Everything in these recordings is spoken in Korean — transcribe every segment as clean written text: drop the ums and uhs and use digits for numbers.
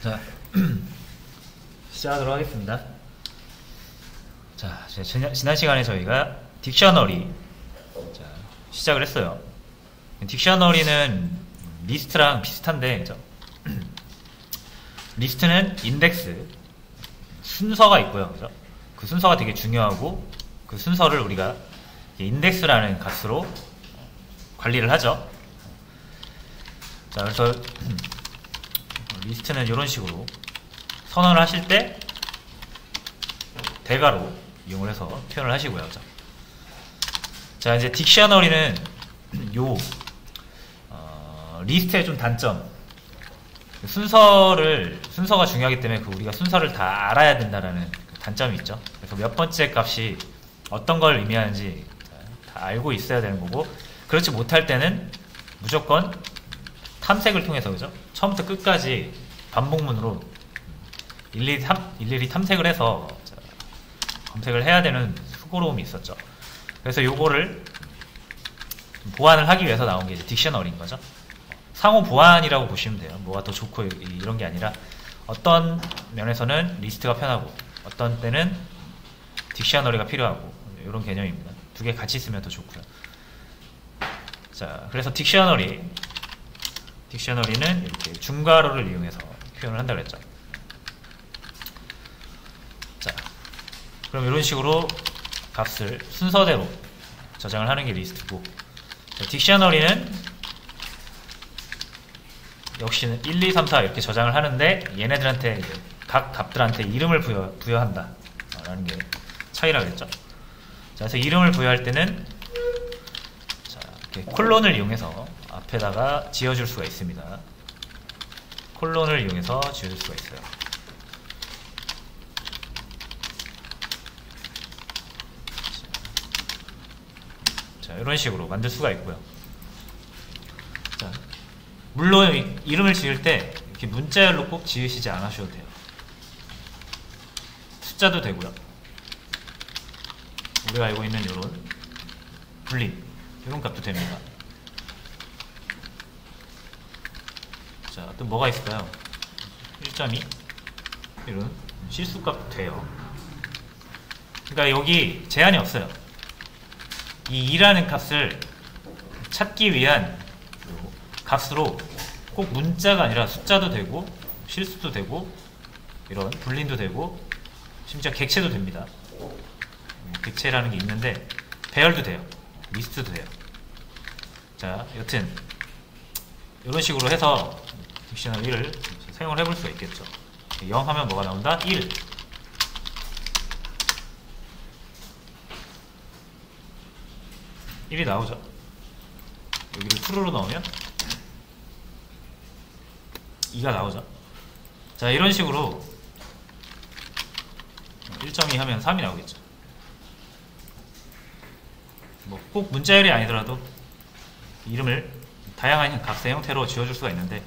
자, 시작하도록 하겠습니다. 자, 지난 시간에 저희가 딕셔너리 시작을 했어요. 딕셔너리는 리스트랑 비슷한데, 그죠? 리스트는 인덱스, 순서가 있고요. 그죠? 그 순서가 되게 중요하고, 그 순서를 우리가 인덱스라는 값으로 관리를 하죠. 자, 그래서 리스트는 이런 식으로 선언을 하실 때 대괄호 이용을 해서 표현을 하시고요. 그죠? 자, 이제 딕셔너리는 리스트의 좀 단점, 순서가 중요하기 때문에 우리가 순서를 다 알아야 된다라는 단점이 있죠. 그래서 몇 번째 값이 어떤 걸 의미하는지 다 알고 있어야 되는 거고, 그렇지 못할 때는 무조건 탐색을 통해서, 그죠? 처음부터 끝까지 반복문으로 일일이 탐색을 해서 검색을 해야 되는 수고로움이 있었죠. 그래서 요거를 보완을 하기 위해서 나온 게 이제 딕셔너리인 거죠. 상호 보완이라고 보시면 돼요. 뭐가 더 좋고 이런 게 아니라, 어떤 면에서는 리스트가 편하고 어떤 때는 딕셔너리가 필요하고, 이런 개념입니다. 두 개 같이 쓰면 더 좋고요. 자, 그래서 딕셔너리는 이렇게 중괄호를 이용해서 표현을 한다고 했죠. 자, 그럼 이런 식으로 값을 순서대로 저장을 하는 게 리스트고, 자, 딕셔너리는 역시는 1, 2, 3, 4 이렇게 저장을 하는데, 얘네들한테 이제 각 값들한테 이름을 부여한다 라는 게 차이라고 했죠. 자, 그래서 이름을 부여할 때는 자, 이렇게 콜론을 이용해서 앞에다가 지어줄 수가 있습니다. 콜론을 이용해서 지어줄 수가 있어요. 자, 이런 식으로 만들 수가 있고요. 자, 물론 이름을 지을 때 이렇게 문자열로 꼭 지으시지 않으셔도 돼요. 숫자도 되고요. 우리가 알고 있는 이런 불림, 이런 값도 됩니다. 자, 또 뭐가 있을까요? 1.2 이런 실수값도 돼요. 그러니까 여기 제한이 없어요. 이 2라는 값을 찾기 위한 값으로 꼭 문자가 아니라 숫자도 되고 실수도 되고 이런 불림도 되고 심지어 객체도 됩니다. 객체라는 게 있는데 배열도 돼요. 리스트도 돼요. 자, 여튼 이런 식으로 해서 딕셔너리를 사용을 해볼 수가 있겠죠. 0 하면 뭐가 나온다? 1. 1이 나오죠. 여기를 true로 넣으면 2가 나오죠. 자, 이런 식으로 1.2 하면 3이 나오겠죠. 뭐 꼭 문자열이 아니더라도 이름을 다양한 값의 형태로 지어줄 수가 있는데,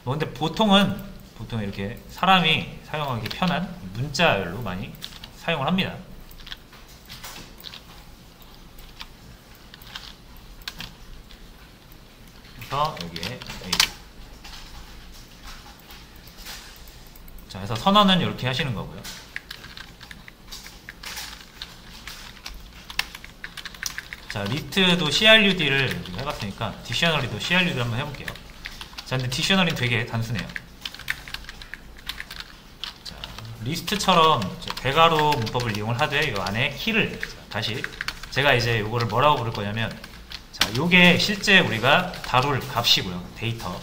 뭐 근데 보통은 이렇게 사람이 사용하기 편한 문자열로 많이 사용을 합니다. 그래서 여기에 A. 자, 그래서 선언은 이렇게 하시는 거고요. 자, 리스트도 CRUD를 해봤으니까 딕셔너리도 CRUD를 한번 해볼게요. 자, 근데 딕셔너리는 되게 단순해요. 자, 리스트처럼 대괄호 문법을 이용을 하되 이 안에 키를 다시, 제가 이제 이거를 뭐라고 부를 거냐면, 자, 요게 실제 우리가 다룰 값이고요. 데이터.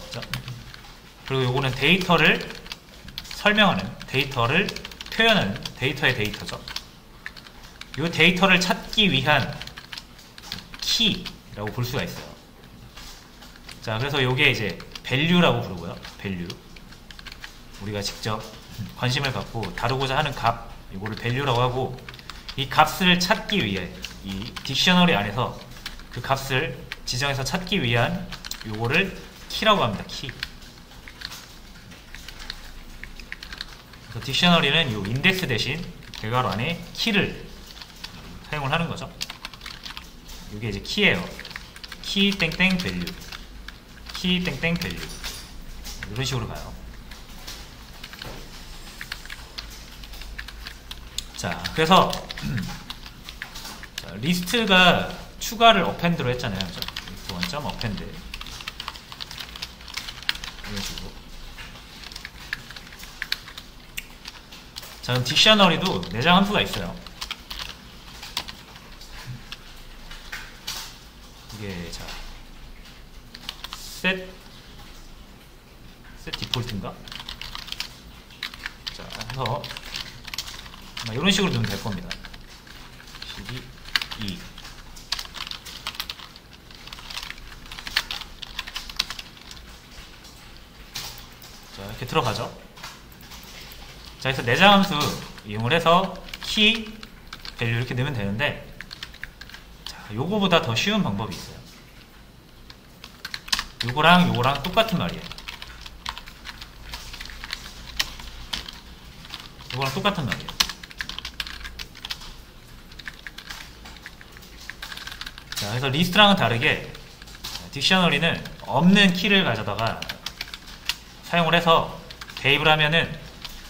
그리고 요거는 데이터를 설명하는, 데이터를 표현하는 데이터의 데이터죠. 요 데이터를 찾기 위한 키라고 볼 수가 있어요. 자, 그래서 요게 이제 value라고 부르고요. value. 우리가 직접 관심을 갖고 다루고자 하는 값, 이거를 value라고 하고, 이 값을 찾기 위해 이 딕셔너리 안에서 그 값을 지정해서 찾기 위한 요거를 키라고 합니다. 키. 그래서 딕셔너리는 요 인덱스 대신 대괄호 안에 키를 사용을 하는 거죠. 이게 이제 키예요. 키 땡땡 밸류, 키 땡땡 밸류, 이런 식으로 가요. 자, 그래서 자, 리스트가 추가를 어펜드로 했잖아요. 그죠? 리스트 원점 어펜드 해주고. 자, 그럼 딕셔너리도 내장 함수가 있어요. 이게 자 set 디폴트인가? 자, 해서 이런 식으로 넣으면 될 겁니다. cd 2 자, 이렇게 들어가죠. 자, 그래서 내장 함수 이용을 해서 키 밸류 이렇게 넣으면 되는데, 자, 요거보다 더 쉬운 방법이 있어요. 요거랑 똑같은 말이에요. 요거랑 똑같은 말이에요. 자, 그래서 리스트랑은 다르게 딕셔너리는 없는 키를 가져다가 사용을 해서 대입을 하면은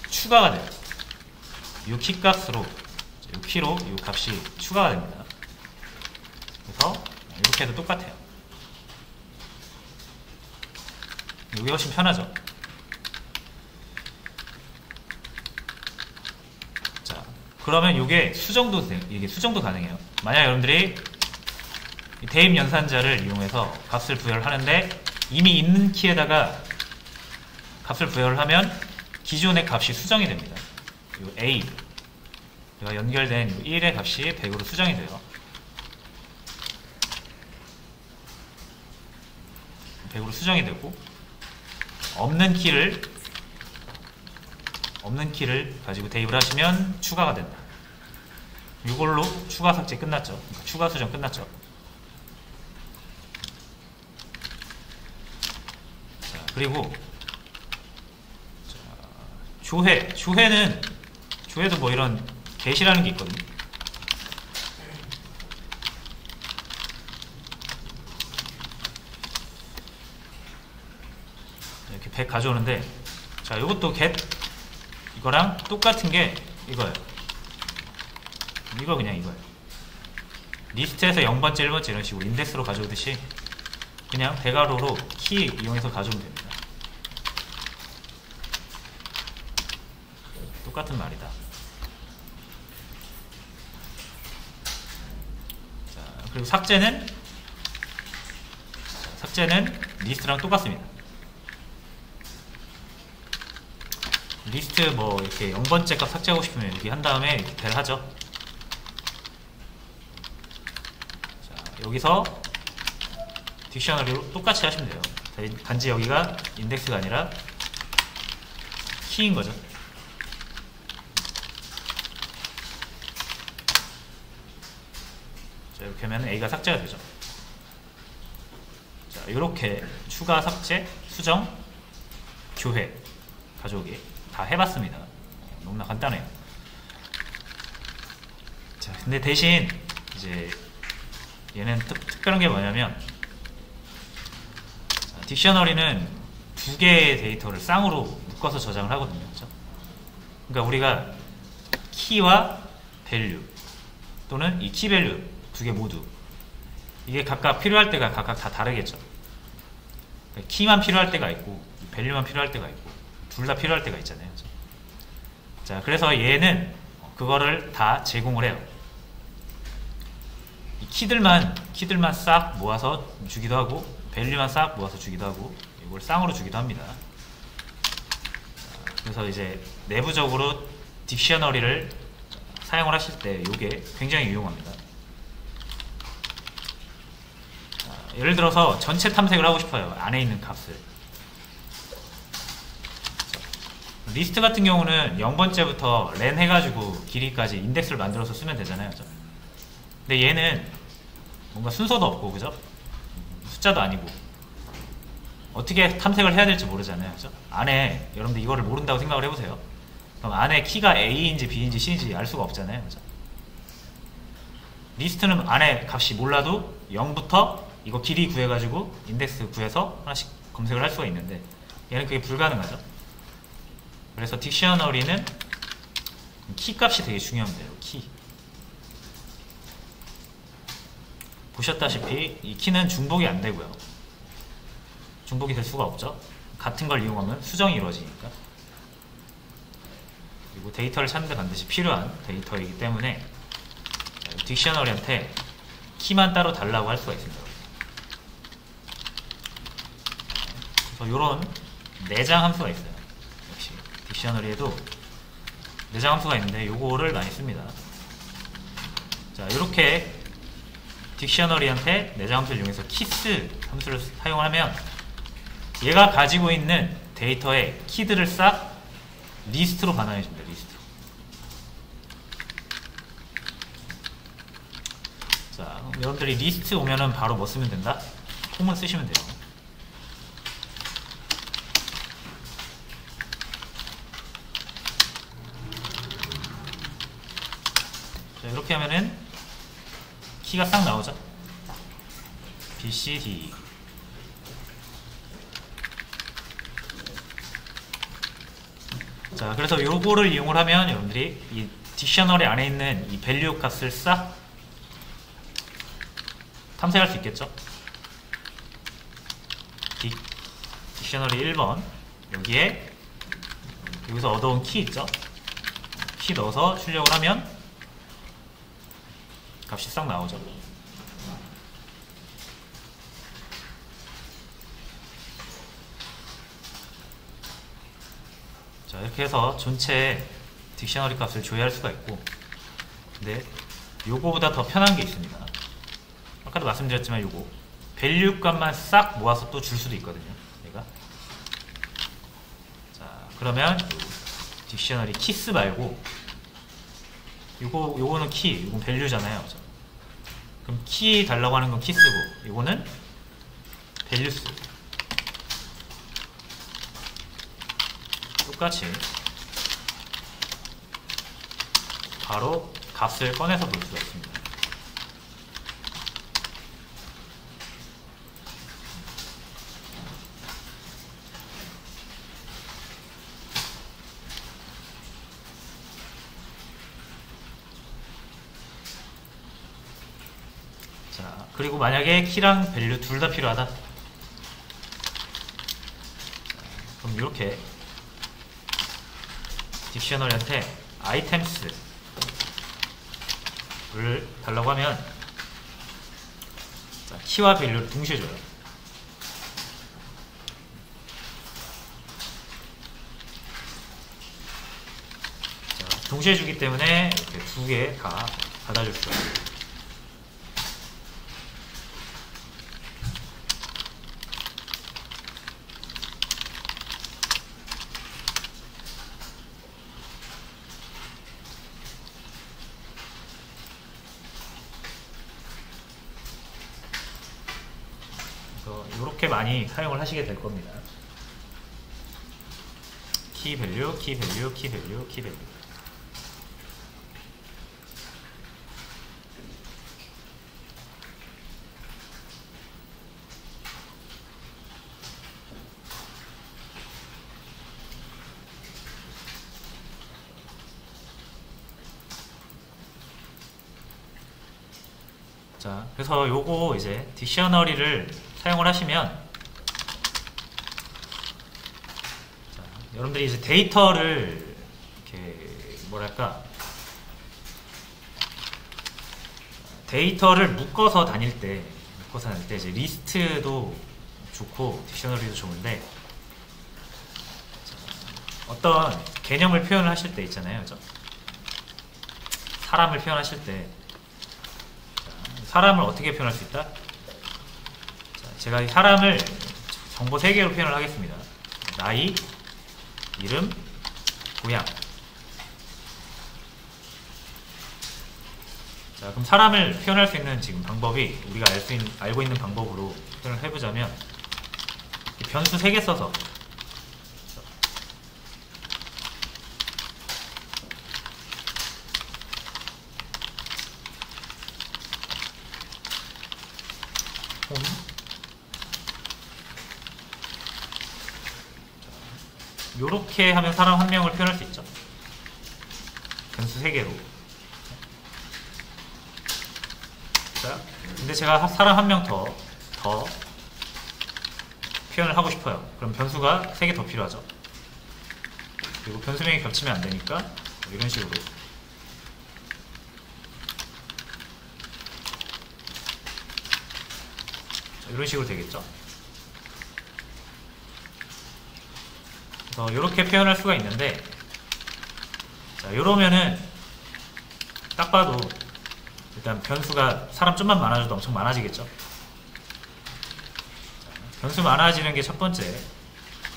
추가가 돼요. 이 키 값으로, 이 키로 이 값이 추가가 됩니다. 그래서 이렇게 해도 똑같아요. 이게 훨씬 편하죠. 자, 그러면 이게 수정도 가능해요. 만약 여러분들이 이 대입 연산자를 이용해서 값을 부여를 하는데 이미 있는 키에다가 값을 부여를 하면 기존의 값이 수정이 됩니다. 이 A가 연결된 1의 값이 100으로 수정이 돼요. 100으로 수정이 되고, 없는 키를 가지고 대입을 하시면 추가가 된다. 이걸로 추가 삭제 끝났죠. 그러니까 추가 수정 끝났죠. 자, 그리고 조회도 뭐 이런 get이라는 게 있거든요. 이렇게 100 가져오는데, 자, 이것도 get 이거랑 똑같은 게 이거예요. 이거예요. 리스트에서 0번째, 1번째 이런 식으로 인덱스로 가져오듯이 그냥 대괄호로 키 이용해서 가져오면 됩니다. 똑같은 말이다. 자, 그리고 삭제는 리스트랑 똑같습니다. 리스트 뭐 이렇게 0번째 값 삭제하고 싶으면 여기 한 다음에 이렇게 델 하죠. 자, 여기서 딕셔너리로 똑같이 하시면 돼요. 단지 여기가 인덱스가 아니라 키인 거죠. 자, 이렇게 하면 A가 삭제가 되죠. 자, 이렇게 추가, 삭제, 수정, 교회, 가져오기 다 해봤습니다. 너무나 간단해요. 자, 근데 대신 이제 얘는 특별한 게 뭐냐면, 딕셔너리는 두 개의 데이터를 쌍으로 묶어서 저장을 하거든요. 그렇죠? 그러니까 우리가 키와 밸류 또는 이 키 밸류 두 개 모두 이게 각각 필요할 때가 각각 다 다르겠죠. 그러니까 키만 필요할 때가 있고 밸류만 필요할 때가 있고 둘 다 필요할 때가 있잖아요. 그렇죠? 자, 그래서 얘는 그거를 다 제공을 해요. 이 키들만 싹 모아서 주기도 하고 밸류만 싹 모아서 주기도 하고 이걸 쌍으로 주기도 합니다. 그래서 이제 내부적으로 딕셔너리를 사용을 하실 때 이게 굉장히 유용합니다. 예를 들어서 전체 탐색을 하고 싶어요. 안에 있는 값을. 리스트 같은 경우는 0번째부터 len 해가지고 길이까지 인덱스를 만들어서 쓰면 되잖아요. 그죠? 근데 얘는 뭔가 순서도 없고, 그죠? 숫자도 아니고 어떻게 탐색을 해야 될지 모르잖아요. 그죠? 안에 여러분들 이거를 모른다고 생각을 해보세요. 그럼 안에 키가 A인지 B인지 C인지 알 수가 없잖아요. 그죠? 리스트는 안에 값이 몰라도 0부터 이거 길이 구해가지고 인덱스 구해서 하나씩 검색을 할 수가 있는데 얘는 그게 불가능하죠. 그래서 딕셔너리는 키 값이 되게 중요합니다. 키. 보셨다시피 이 키는 중복이 안 되고요. 중복이 될 수가 없죠. 같은 걸 이용하면 수정이 이루어지니까. 그리고 데이터를 찾는데 반드시 필요한 데이터이기 때문에 딕셔너리한테 키만 따로 달라고 할 수가 있습니다. 그래서 이런 내장 함수가 있어요. 역시 딕셔너리에도 내장 함수가 있는데 요거를 많이 씁니다. 자, 이렇게 딕셔너리한테 내장 함수를 이용해서 키스 함수를 사용하면 얘가 가지고 있는 데이터의 키들을 싹 리스트로 반환해줍니다. 리스트로. 자, 여러분들이 리스트 오면은 바로 뭐 쓰면 된다? 콤은 쓰시면 돼요. 자, 이렇게 하면은 키가 싹 나오죠. B, C, D. 자, 그래서 요거를 이용을 하면 여러분들이 이 딕셔너리 안에 있는 이 밸류 값을 싹 탐색할 수 있겠죠. 딕셔너리 1번 여기에 여기서 얻어온 키 있죠. 키 넣어서 출력을 하면 값이 싹 나오죠. 자, 이렇게 해서 전체 딕셔너리 값을 조회할 수가 있고, 근데 요거보다 더 편한 게 있습니다. 아까도 말씀드렸지만 요거 밸류 값만 싹 모아서 또 줄 수도 있거든요. 얘가. 자, 그러면 딕셔너리 키스 말고 요거는 키, 요건 밸류잖아요. 그럼 키 달라고 하는 건 키스고, 요거는 밸류스. 똑같이 바로 값을 꺼내서 볼 수가 있습니다. 자, 그리고 만약에 키랑 밸류 둘 다 필요하다. 그럼 이렇게 딕셔너리한테 아이템스를 달라고 하면 자, 키와 밸류를 동시에 줘요. 자, 동시에 주기 때문에 이렇게 두 개 다 받아줄 수가 있어요. 이렇게 많이 사용을 하시게 될 겁니다. 키 밸류, 키 밸류, 키 밸류, 키 밸류. 자, 그래서 요거 이제 딕셔너리를 사용을 하시면 자, 여러분들이 이제 데이터를 이렇게 뭐랄까 데이터를 묶어서 다닐 때 이제 리스트도 좋고 딕셔너리도 좋은데 자, 어떤 개념을 표현을 하실 때 있잖아요. 그죠? 사람을 표현하실 때 사람을 어떻게 표현할 수 있다? 자, 제가 이 사람을 정보 3개로 표현을 하겠습니다. 나이, 이름, 고향. 자, 그럼 사람을 표현할 수 있는 지금 방법이 우리가 알고 있는 방법으로 표현을 해보자면 변수 3개 써서 요렇게 하면 사람 한 명을 표현할 수 있죠. 변수 3개로. 자, 근데 제가 사람 한 명 더 표현을 하고 싶어요. 그럼 변수가 3개 더 필요하죠. 그리고 변수명이 겹치면 안 되니까 이런 식으로. 자, 이런 식으로 되겠죠. 그래서 이렇게 표현할 수가 있는데, 자, 이러면은 딱 봐도 일단 변수가 사람 좀만 많아져도 엄청 많아지겠죠. 자, 변수 많아지는 게 첫 번째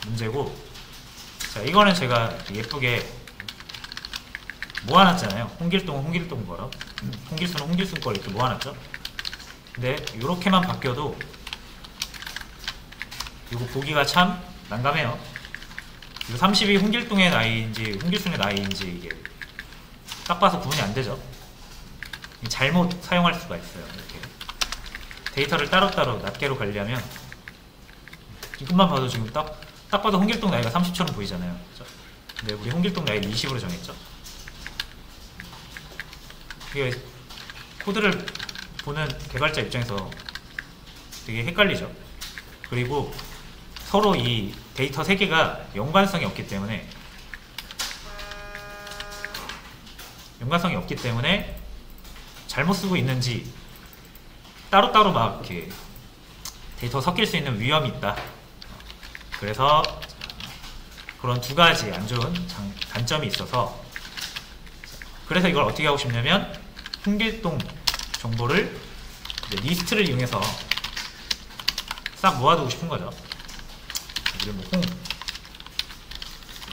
문제고, 자, 이거는 제가 예쁘게 모아놨잖아요. 홍길동은 홍길동 거로, 홍길순은 홍길순 거를 이렇게 모아놨죠. 근데 이렇게만 바뀌어도 이거 보기가 참 난감해요. 이거 30이 홍길동의 나이인지 홍길순의 나이인지 이게 딱 봐서 구분이 안 되죠. 잘못 사용할 수가 있어요. 이렇게 데이터를 따로따로 낱개로 관리하면 이것만 봐도 지금 딱 봐도 홍길동 나이가 30처럼 보이잖아요. 그렇죠? 근데 우리 홍길동 나이를 20으로 정했죠. 이게 코드를 보는 개발자 입장에서 되게 헷갈리죠. 그리고 서로 이 데이터 3개가 연관성이 없기 때문에 잘못 쓰고 있는지 따로따로 막 이렇게 데이터 섞일 수 있는 위험이 있다. 그래서 그런 두 가지 안 좋은 단점이 있어서, 그래서 이걸 어떻게 하고 싶냐면 홍길동 정보를 리스트를 이용해서 싹 모아두고 싶은 거죠. 우리 뭐 홍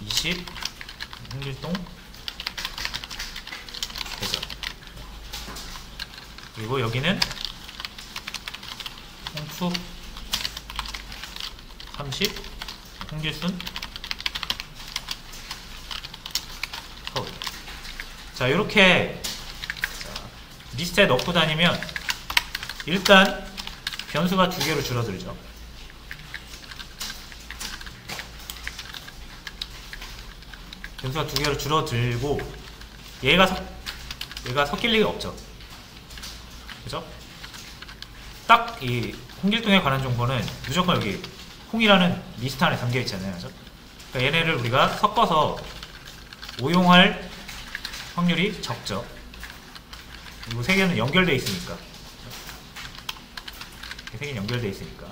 20 홍길동 되죠. 그리고 여기는 홍숙 30 홍길순 서울. 자, 이렇게 리스트에 넣고 다니면 일단 변수가 2개로 줄어들죠. 변수가 2개로 줄어들고 얘가 섞일 리가 없죠. 그죠? 딱 이 홍길동에 관한 정보는 무조건 여기 홍이라는 리스트 안에 담겨 있잖아요. 그죠? 그러니까 얘네를 우리가 섞어서 오용할 확률이 적죠. 그리고 3개는 연결되어 있으니까. 3개는 연결되어 있으니까.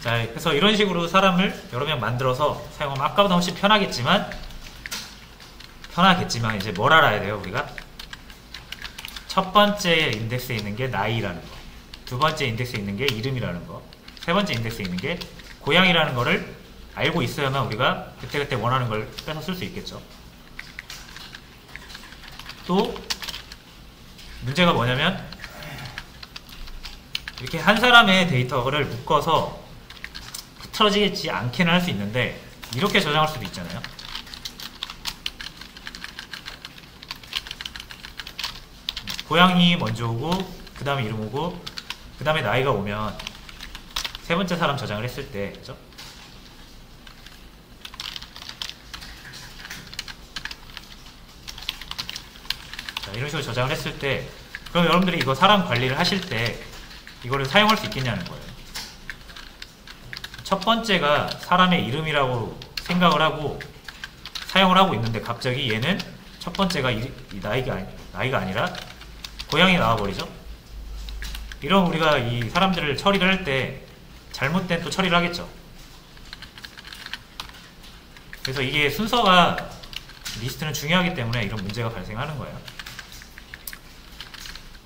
자, 그래서 이런 식으로 사람을 여러 명 만들어서 사용하면 아까보다 훨씬 편하겠지만 이제 뭘 알아야 돼요, 우리가? 첫 번째 인덱스에 있는 게 나이라는 거, 두 번째 인덱스에 있는 게 이름이라는 거, 세 번째 인덱스에 있는 게 고향이라는 거를 알고 있어야만 우리가 그때그때 원하는 걸 빼서 쓸 수 있겠죠. 또 문제가 뭐냐면 이렇게 한 사람의 데이터를 묶어서 흐트러지지 않게는 할 수 있는데 이렇게 저장할 수도 있잖아요. 고향이 먼저 오고 그 다음에 이름 오고 그 다음에 나이가 오면 세 번째 사람 저장을 했을 때, 그죠? 자, 이런 식으로 저장을 했을 때, 그럼 여러분들이 이거 사람 관리를 하실 때 이거를 사용할 수 있겠냐는 거예요. 첫 번째가 사람의 이름이라고 생각을 하고 사용을 하고 있는데 갑자기 얘는 첫 번째가 이 나이가 아니라 고향이 나와버리죠. 이런 우리가 이 사람들을 처리를 할 때 잘못된 또 처리를 하겠죠. 그래서 이게 순서가 리스트는 중요하기 때문에 이런 문제가 발생하는 거예요.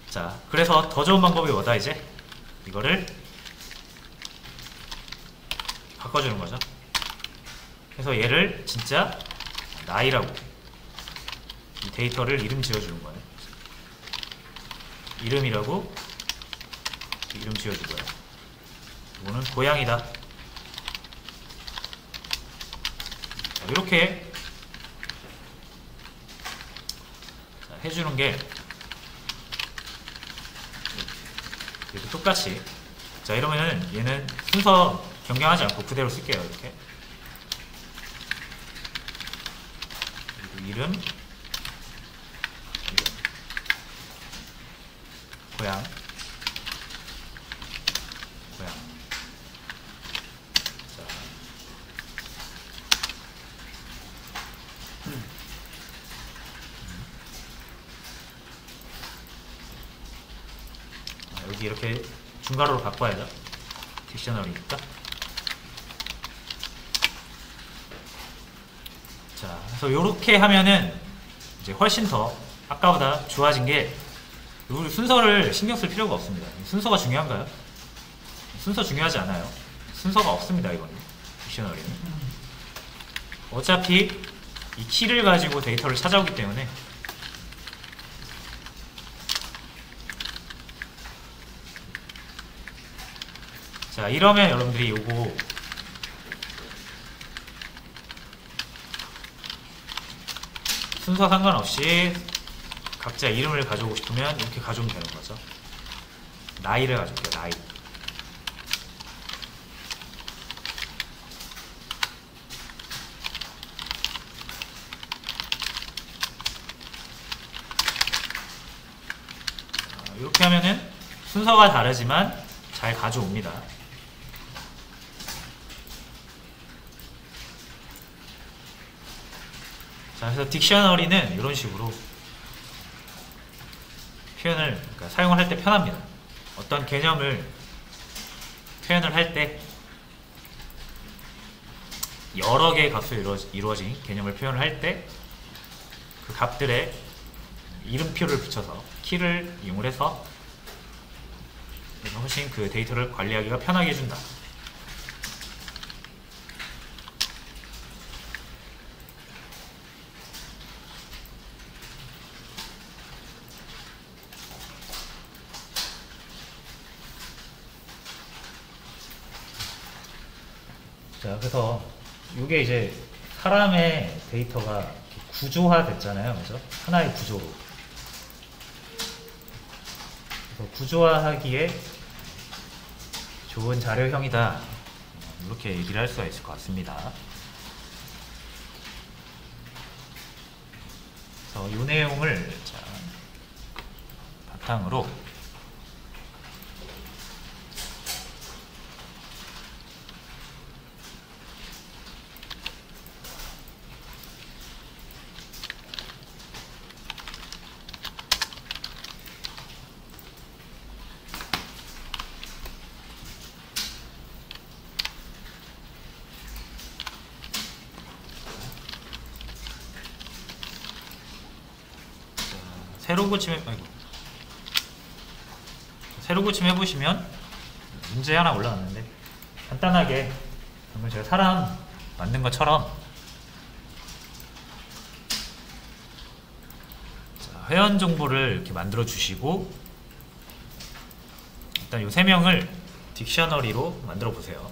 자, 그래서 더 좋은 방법이 뭐다? 이제 이거를 바꿔주는 거죠. 그래서 얘를 진짜 나이라고 이 데이터를 이름 지어주는 거예요. 이름이라고 이름 지어주고요. 이거는 고향이다. 자, 이렇게 해주는 게 이렇게 똑같이. 자, 이러면은 얘는 순서 변경하지 않고 그대로 쓸게요. 이렇게. 이름, 고향, 자, 여기 이렇게 중괄호로 바꿔야죠. 딕셔너리니까. 자, 그래서 요렇게 하면은 이제 훨씬 더 아까보다 좋아진 게, 우리 순서를 신경 쓸 필요가 없습니다. 순서가 중요한가요? 순서 중요하지 않아요. 순서가 없습니다, 이거는. 딕셔너리는. 어차피 이 키를 가지고 데이터를 찾아오기 때문에 자, 이러면 여러분들이 요거 순서 상관없이 각자 이름을 가져오고 싶으면 이렇게 가져오면 되는 거죠. 나이를 가져올게요. 나이. 이렇게 하면은 순서가 다르지만 잘 가져옵니다. 자, 그래서 딕셔너리는 이런 식으로 표현을, 그러니까 사용을 할 때 편합니다. 어떤 개념을 표현을 할 때 여러 개의 값으로 이루어진 개념을 표현을 할 때 그 값들의 이름표를 붙여서 키를 이용을 해서 훨씬 그 데이터를 관리하기가 편하게 해준다. 자, 그래서 이게 이제 사람의 데이터가 구조화 됐잖아요. 그죠? 하나의 구조로. 그래서 구조화하기에 좋은 자료형이다. 이렇게 얘기를 할 수가 있을 것 같습니다. 그래서 이 내용을 자, 바탕으로 새로 고침 해보시면 문제 하나 올라왔는데, 간단하게 방금 제가 사람 만든 것처럼 자, 회원 정보를 이렇게 만들어 주시고, 일단 이 세 명을 딕셔너리로 만들어 보세요.